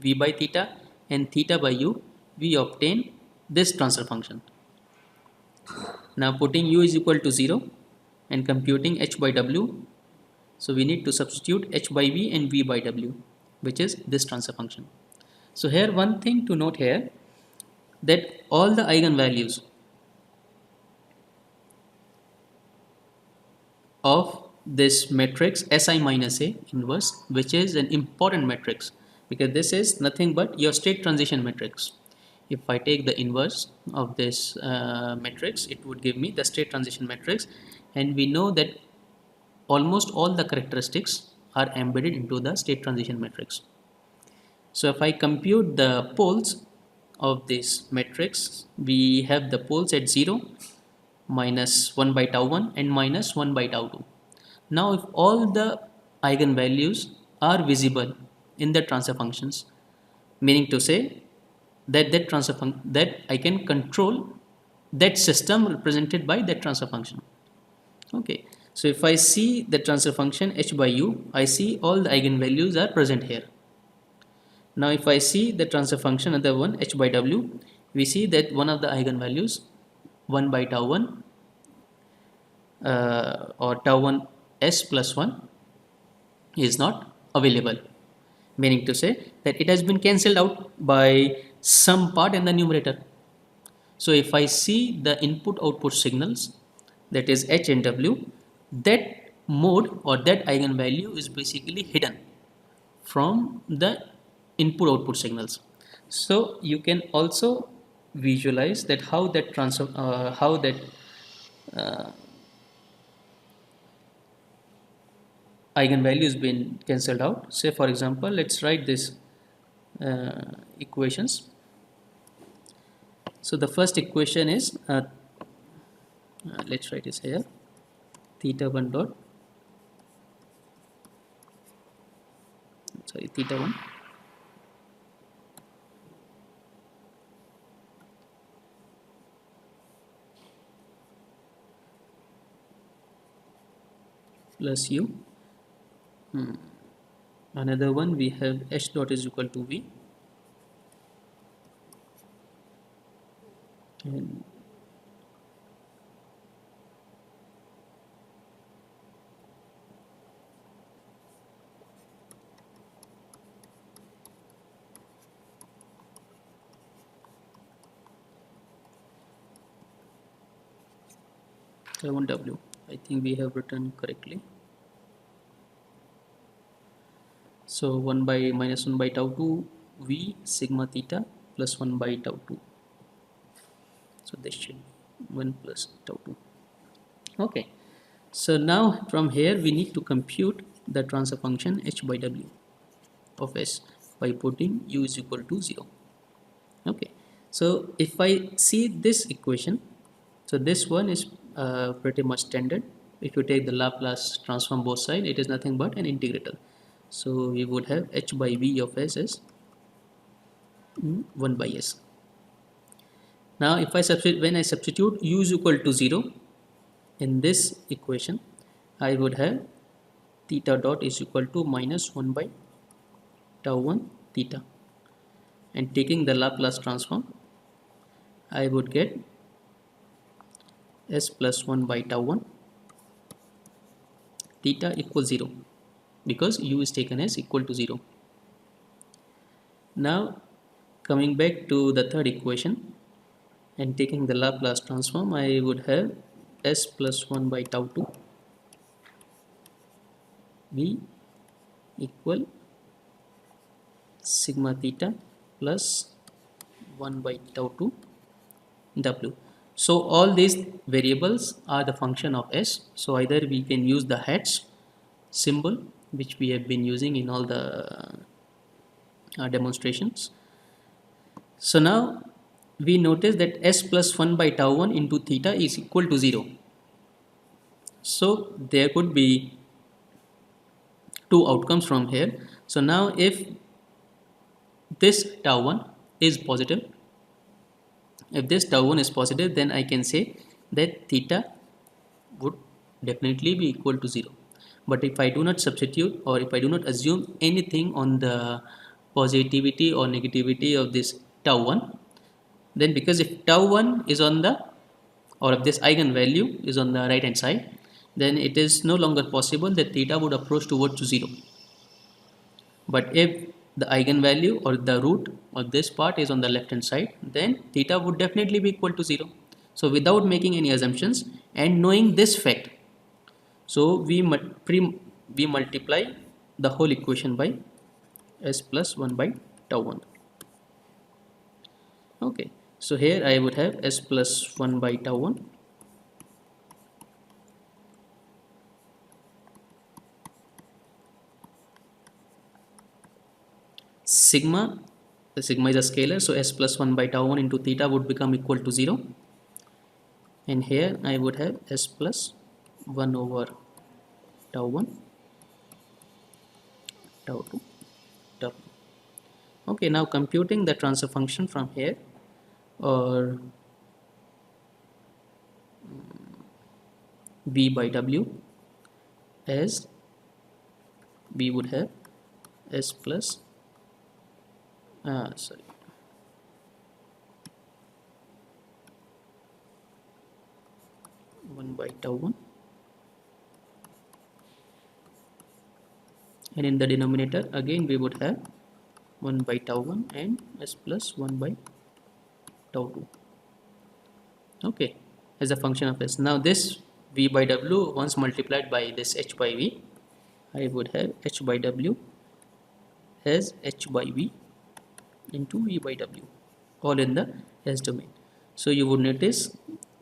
A: v by theta and theta by u, we obtain this transfer function. Now putting u is equal to 0 and computing h by w, so we need to substitute h by v and v by w, which is this transfer function. So here one thing to note here, that all the eigenvalues of this matrix Si minus A inverse, which is an important matrix because this is nothing but your state transition matrix. If I take the inverse of this matrix, it would give me the state transition matrix, and we know that almost all the characteristics are embedded into the state transition matrix. So if I compute the poles of this matrix, we have the poles at 0, minus 1 by tau 1 and minus 1 by tau 2. Now if all the eigenvalues are visible in the transfer functions, meaning to say that that I can control that system represented by that transfer function. Okay, so if I see the transfer function h by u, I see all the eigenvalues are present here. Now if I see the transfer function, another one h by w, we see that one of the eigenvalues 1 by tau 1 or tau 1 s plus 1 is not available, meaning to say that it has been cancelled out by some part in the numerator. So if I see the input output signals, that is h and w, that mode or that eigenvalue is basically hidden from the input output signals. So you can also visualize that how that eigenvalue has been cancelled out. Say for example, let's write this equations. So the first equation is let's write this here, theta 1 dot theta 1 plus u. Another one we have h dot is equal to v, and w. I think we have written correctly. So 1 by minus 1 by tau 2 v sigma theta plus 1 by tau 2. So this should be 1 plus tau 2. Okay. So now from here we need to compute the transfer function h by w of s by putting u is equal to 0. Okay. So if I see this equation, so this one is pretty much standard. If you take the Laplace transform both sides, it is nothing but an integrator. So we would have h by v of s is 1 by s. Now if I substitute, when I substitute u is equal to 0 in this equation, I would have theta dot is equal to minus 1 by tau 1 theta, and taking the Laplace transform, I would get s plus 1 by tau 1 theta equals 0, because u is taken as equal to 0. Now coming back to the third equation and taking the Laplace transform, I would have s plus 1 by tau 2 v equal sigma theta plus 1 by tau 2 w. So all these variables are the function of s. So either we can use the hats symbol, which we have been using in all the demonstrations. So now we notice that s plus 1 by tau 1 into theta is equal to 0. So there could be two outcomes from here. So now if this tau 1 is positive, if this tau 1 is positive, then I can say that theta would definitely be equal to 0. But if I do not substitute, or if I do not assume anything on the positivity or negativity of this tau 1, then because if tau 1 is on the, or if this eigenvalue is on the right hand side, then it is no longer possible that theta would approach towards 0. But if the eigenvalue or the root of this part is on the left hand side, then theta would definitely be equal to 0. So without making any assumptions and knowing this fact, so we multiply the whole equation by s plus 1 by tau 1. Okay, so here I would have s plus 1 by tau 1 sigma. The sigma is a scalar, so s plus 1 by tau 1 into theta would become equal to 0, and here I would have s plus 1 over tau 1 tau 2 tau. Okay, now computing the transfer function from here, or v by w, as we would have s plus 1 by tau 1, and in the denominator again we would have 1 by tau 1 and s plus 1 by tau 2. Okay, as a function of s. Now this v by w, once multiplied by this h by v, I would have h by w as h by v into v by w, all in the s domain. So you would notice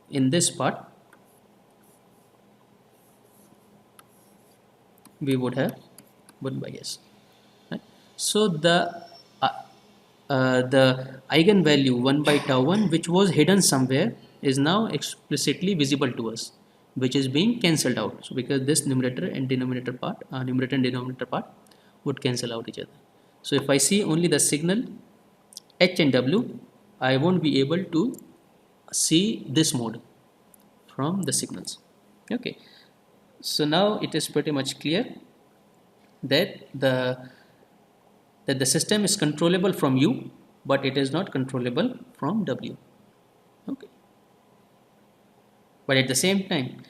A: in this part we would have 1 by s, right? So the eigenvalue 1 by tau 1, which was hidden somewhere, is now explicitly visible to us, which is being cancelled out. So because this numerator and denominator part, would cancel out each other. So if I see only the signal h and w, I won't be able to see this mode from the signals. Okay, so now it is pretty much clear that the system is controllable from u, but it is not controllable from w. Okay, but at the same time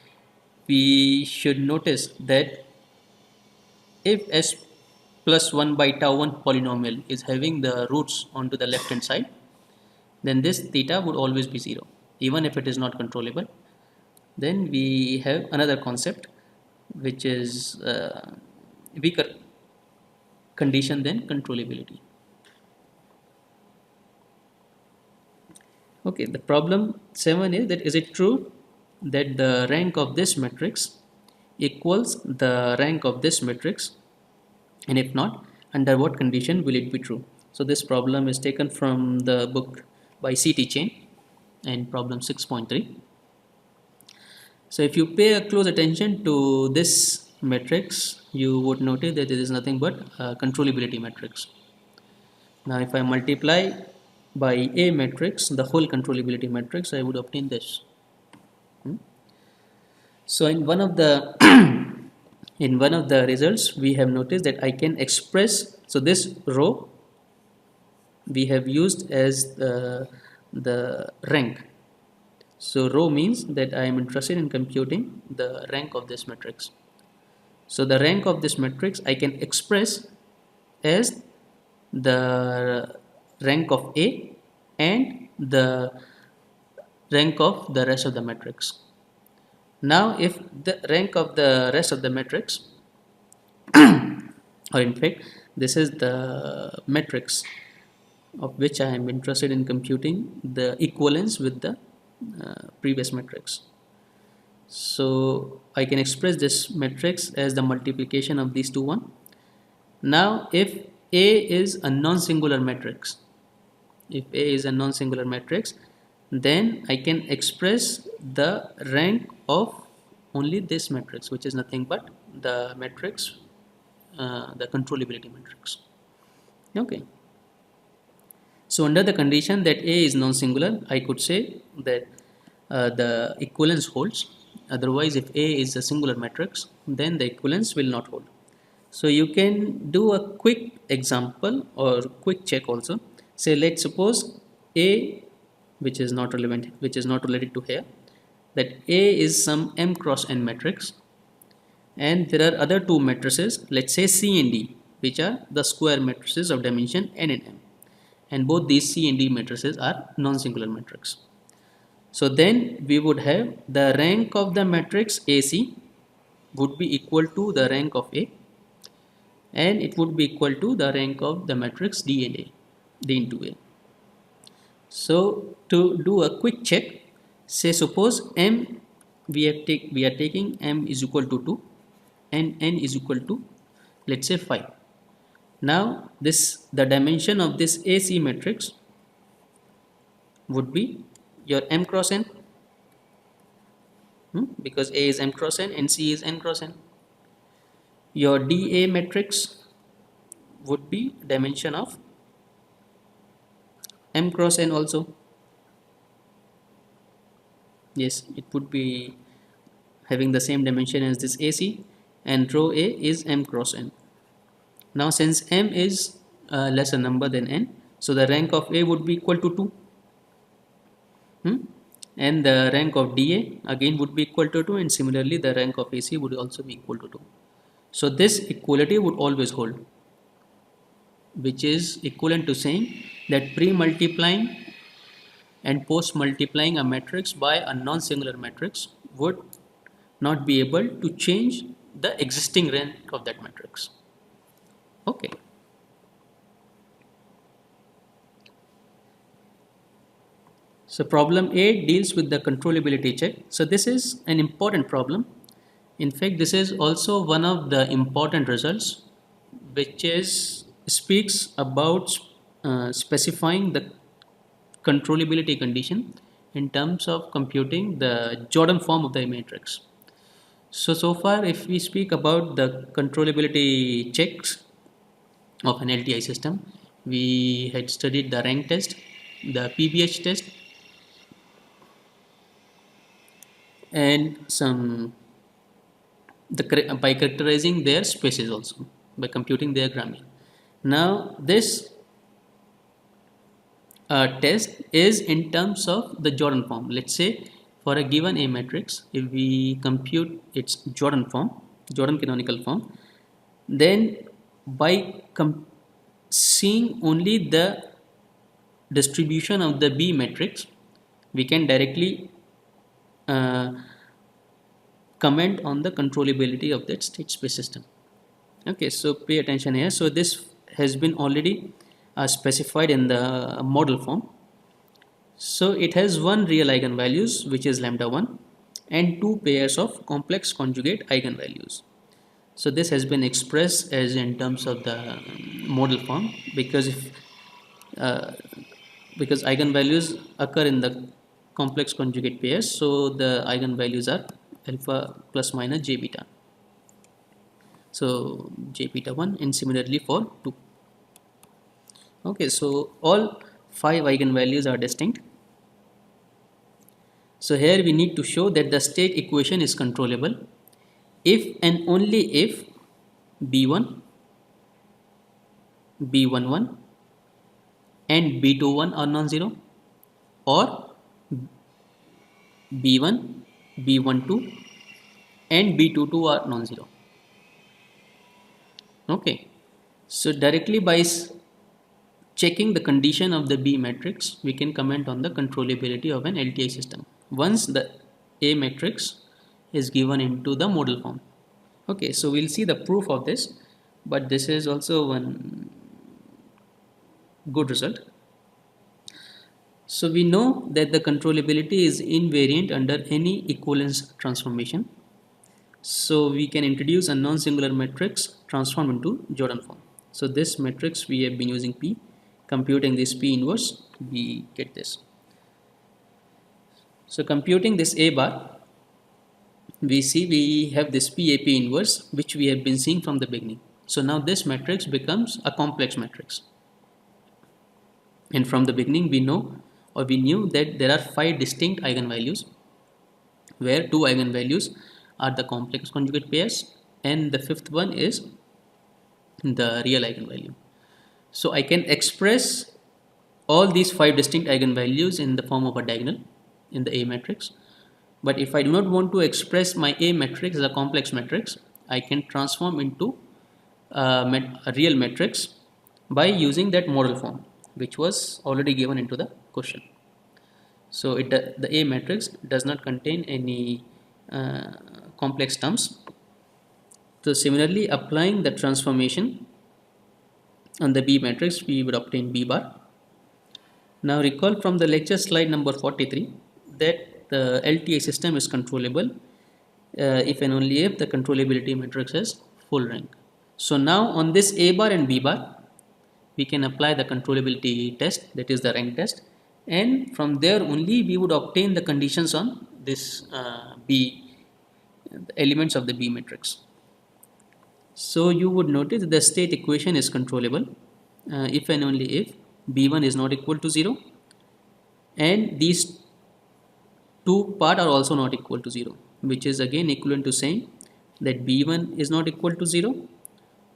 A: we should notice that if s plus 1 by tau 1 polynomial is having the roots onto the left hand side, then this theta would always be 0, even if it is not controllable. Then we have another concept, which is weaker condition than controllability. Okay, the problem 7 is that, is it true that the rank of this matrix equals the rank of this matrix, and if not, under what condition will it be true? So this problem is taken from the book by C.T. Chain and problem 6.3. So if you pay a close attention to this matrix, you would notice that there is nothing but a controllability matrix. Now if I multiply by A matrix, the whole controllability matrix, I would obtain this. So in one of the in one of the results, we have noticed that I can express, so this row we have used as the rank. So row means that I am interested in computing the rank of this matrix. So the rank of this matrix I can express as the rank of A and the rank of the rest of the matrix. Now if the rank of the rest of the matrix, or in fact this is the matrix of which I am interested in computing the equivalence with the previous matrix. So I can express this matrix as the multiplication of these two one. Now if A is a non-singular matrix, if A is a non-singular matrix, then I can express the rank of only this matrix, which is nothing but the matrix, the controllability matrix. Okay. So under the condition that A is non-singular, I could say that the equivalence holds. Otherwise, if A is a singular matrix, then the equivalence will not hold. So you can do a quick example or quick check also. Say let's suppose A, which is not relevant, which is not related to here, that A is some m cross n matrix, and there are other two matrices, let's say C and D, which are the square matrices of dimension n and m, and both these C and D matrices are non-singular matrix. So then we would have the rank of the matrix AC would be equal to the rank of A, and it would be equal to the rank of the matrix D and A, D into A. So to do a quick check, say suppose M we are taking M is equal to 2 and N is equal to, let's say, 5. Now the dimension of this AC matrix would be your M cross N, because A is M cross N and C is N cross N. Your DA matrix would be dimension of M cross N also. Yes, it would be having the same dimension as this AC, and row A is M cross N. Now since M is a lesser number than N, so the rank of A would be equal to 2. And the rank of DA again would be equal to 2, and similarly the rank of AC would also be equal to 2. So this equality would always hold, which is equivalent to saying that pre-multiplying and post-multiplying a matrix by a non-singular matrix would not be able to change the existing rank of that matrix. Okay. So problem 8 deals with the controllability check. So this is an important problem. In fact, this is also one of the important results, which speaks about specifying the controllability condition in terms of computing the Jordan form of the matrix. So far, if we speak about the controllability checks of an LTI system, we had studied the rank test, the PBH test, and by characterizing their spaces also, by computing their grammar. Now this test is in terms of the Jordan form. Let's say for a given A matrix, if we compute its Jordan form, Jordan canonical form, then by seeing only the distribution of the B matrix, we can directly comment on the controllability of that state space system. Okay, so pay attention here. So this has been already specified in the model form. So it has one real eigenvalues, which is lambda 1, and two pairs of complex conjugate eigenvalues. So this has been expressed as in terms of the model form, because because eigenvalues occur in the complex conjugate pairs, so the eigenvalues are alpha plus minus j beta. So j beta 1, and similarly for 2. Okay, so all 5 eigenvalues are distinct. So here we need to show that the state equation is controllable if and only if B1, B11 and B21 are non-zero, or B1, B12 and B22 are non-zero. Okay, so directly by checking the condition of the B matrix, we can comment on the controllability of an LTI system once the A matrix is given into the model form. Okay, so we'll see the proof of this, but this is also one good result. So we know that the controllability is invariant under any equivalence transformation. So we can introduce a non-singular matrix transformed into Jordan form. So this matrix we have been using P, computing this P inverse, we get this. So computing this A bar, we see we have this PAP inverse which we have been seeing from the beginning. So now this matrix becomes a complex matrix. And from the beginning we know, or we knew, that there are 5 distinct eigenvalues, where 2 eigenvalues are the complex conjugate pairs and the 5th one is the real eigenvalue. So I can express all these 5 distinct eigenvalues in the form of a diagonal in the A matrix. But if I do not want to express my A matrix as a complex matrix, I can transform into a real matrix by using that model form which was already given into the question. So the A matrix does not contain any complex terms. So similarly, applying the transformation on the B matrix, we would obtain B bar. Now recall from the lecture slide number 43 that the LTI system is controllable if and only if the controllability matrix has full rank. So now on this A bar and B bar, we can apply the controllability test, that is the rank test, and from there only we would obtain the conditions on this B, the elements of the B matrix. So you would notice the state equation is controllable if and only if B1 is not equal to 0 and these two part are also not equal to 0, which is again equivalent to saying that B1 is not equal to 0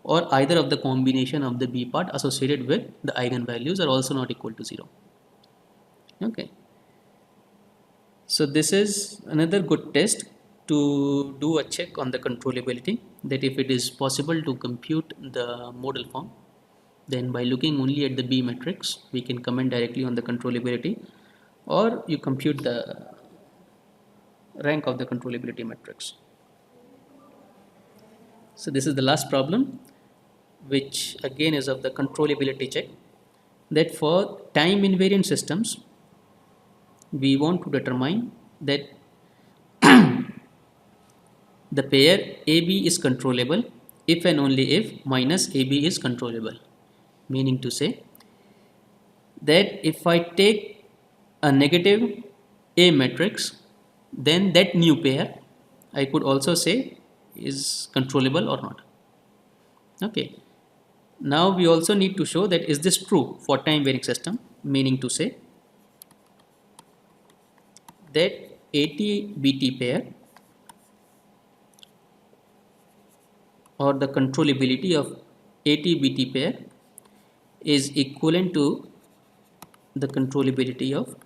A: or either of the combination of the B part associated with the eigenvalues are also not equal to 0. Okay. So this is another good test to do a check on the controllability, that if it is possible to compute the model form, then by looking only at the B matrix, we can comment directly on the controllability, or you compute the rank of the controllability matrix. So this is the last problem, which again is of the controllability check, that for time invariant systems, we want to determine that the pair AB is controllable if and only if minus AB is controllable. Meaning to say that if I take a negative A matrix, then that new pair I could also say is controllable or not. Okay. Now we also need to show that is this true for time varying system, meaning to say that AT-BT pair or the controllability of AT-BT pair is equivalent to the controllability of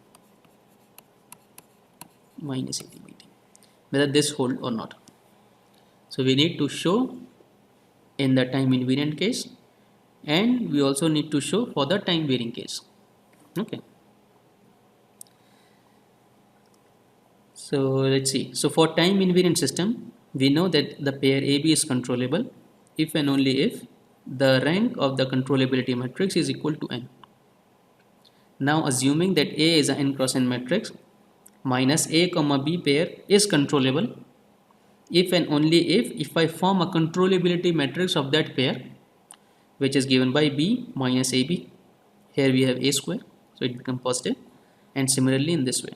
A: minus AT-BT, whether this hold or not. So we need to show in the time invariant case, and we also need to show for the time varying case. Okay. So let's see. So for time invariant system, we know that the pair AB is controllable if and only if the rank of the controllability matrix is equal to n. Now assuming that A is an n cross n matrix, minus A comma B pair is controllable if and only if I form a controllability matrix of that pair, which is given by B minus AB. Here we have A square, so it becomes positive, and similarly in this way.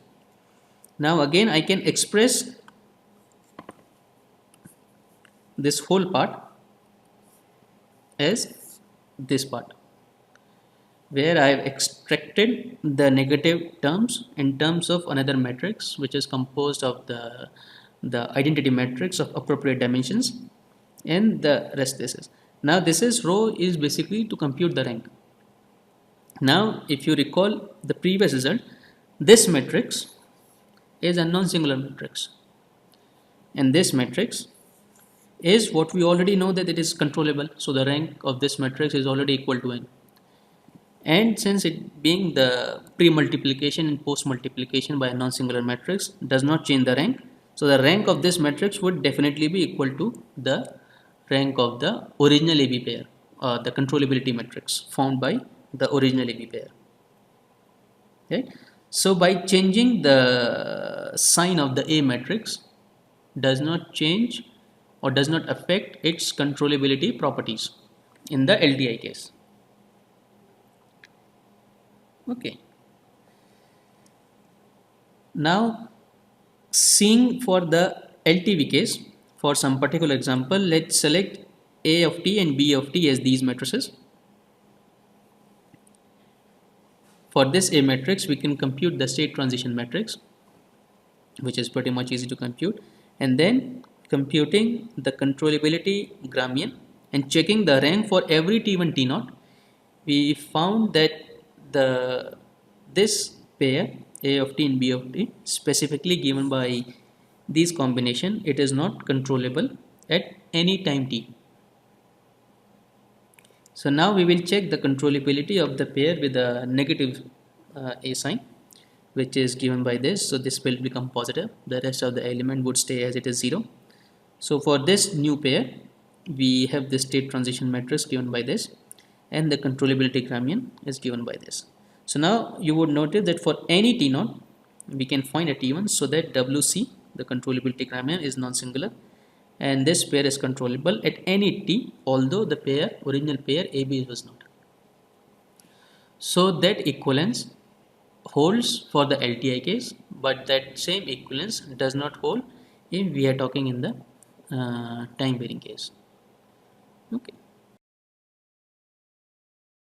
A: Now again I can express this whole part as this part. where I have extracted the negative terms in terms of another matrix which is composed of the identity matrix of appropriate dimensions, and the rest this is. Now this is row is basically to compute the rank. Now if you recall the previous result, this matrix is a non-singular matrix, and this matrix is what we already know that it is controllable, so the rank of this matrix is already equal to n. And since it being the pre-multiplication and post-multiplication by a non-singular matrix does not change the rank, so the rank of this matrix would definitely be equal to the rank of the original AB pair, the controllability matrix found by the original AB pair. Okay? So by changing the sign of the A matrix does not change or does not affect its controllability properties in the LTI case. Okay. Now, seeing for the LTV case, for some particular example, let's select A of t and B of t as these matrices. For this A matrix, we can compute the state transition matrix, which is pretty much easy to compute, and then computing the controllability Gramian and checking the rank for every T1 T0. We found that this pair A of t and B of t specifically given by these combination, it is not controllable at any time t. So now we will check the controllability of the pair with a negative A sign, which is given by this. So this will become positive, the rest of the element would stay as it is 0. So for this new pair, we have the state transition matrix given by this, and the controllability Gramian is given by this. So now you would notice that for any T0, we can find a T1 so that WC, the controllability Gramian, is non-singular, and this pair is controllable at any T, although the original pair AB was not. So that equivalence holds for the LTI case, but that same equivalence does not hold if we are talking in the time varying case. Okay.